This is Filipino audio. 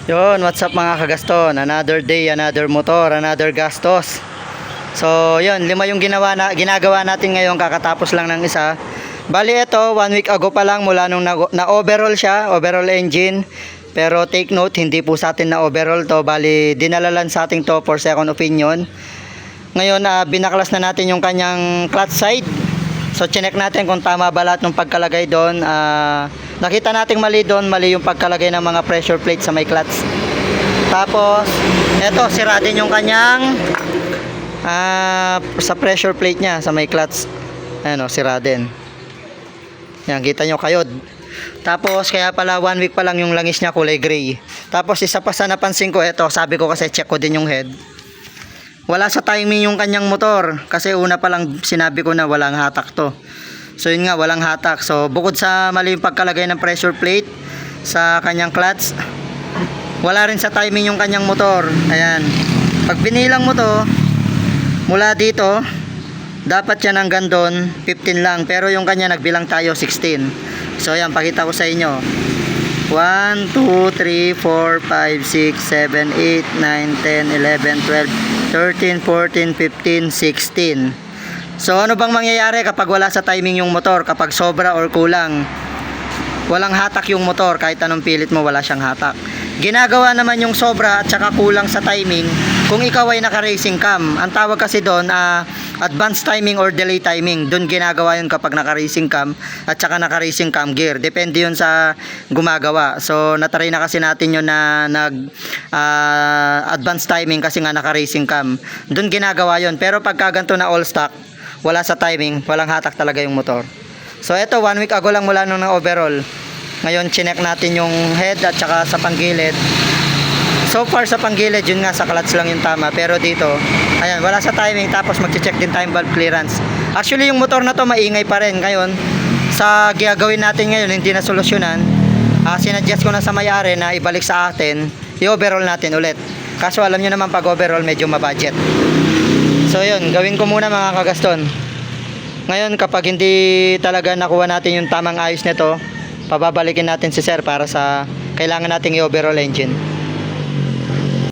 Yun, what's up mga kagaston? Another day, another motor, another gastos. So, yun, lima yung ginagawa natin ngayon, kakatapos lang ng isa. Bali ito, 1 week ago pa lang mula nung na-overhaul siya, overhaul engine. Pero take note, hindi po sa atin na overhaul to, bali dinala lang sa ating to for second opinion. Ngayon, binaklas na natin yung kanyang clutch side. So, chinek natin kung tama ba lahat ng pagkalagay doon. Nakita nating mali doon, mali yung pagkalagay ng mga pressure plate sa may clutch. Tapos, eto, sira din yung kanyang sa pressure plate niya sa may clutch. Ayan o, sira din. Yan, kita nyo kayod. Tapos, kaya pala 1 week pa lang yung langis niya kulay gray. Tapos, isa pa sa napansin ko, eto, sabi ko kasi check ko din yung head. Wala sa timing yung kanyang motor. Kasi una pa lang sinabi ko na walang hatak to. So yun nga, walang hatak. So bukod sa mali yung pagkalagay ng pressure plate sa kanyang clutch, wala rin sa timing yung kanyang motor. Ayan. Pag binilang mo to, mula dito, dapat yan hanggang doon, 15 lang. Pero yung kanya nagbilang tayo 16. So ayan, pakita ko sa inyo. 1, 2, 3, 4, 5, 6, 7, 8, 9, 10, 11, 12, 13, 14, 15, 16. So ano bang mangyayari kapag wala sa timing yung motor? Kapag sobra or kulang, walang hatak yung motor. Kahit anong pilit mo, wala siyang hatak. Ginagawa naman yung sobra at saka kulang sa timing kung ikaw ay naka-racing cam. Ang tawag kasi doon, advanced timing or delay timing. Doon ginagawa yun kapag naka-racing cam at saka naka-racing cam gear. Depende yun sa gumagawa. So natry na kasi natin yun na advanced timing kasi nga naka-racing cam. Doon ginagawa yun. Pero pagka ganito na all stock, wala sa timing, walang hatak talaga yung motor. So eto, 1 week ago lang mula nung overall. Ngayon chinek natin yung head at saka sa panggilid. So far sa panggilid, yun nga sa clutch lang yung tama. Pero dito, ayan, wala sa timing. Tapos magche-check din time valve clearance. Actually yung motor na to maingay pa rin. Ngayon, sa gagawin natin ngayon, hindi na solusyonan. Sinadjust ko na sa may-ari na ibalik sa atin, i-overhaul natin ulit. Kaso alam nyo naman pag overhaul medyo mabudget. So yun, gawin ko muna mga kagaston. Ngayon kapag hindi talaga nakuha natin yung tamang ayos nito, pababalikin natin si sir para sa kailangan nating i-overhaul engine.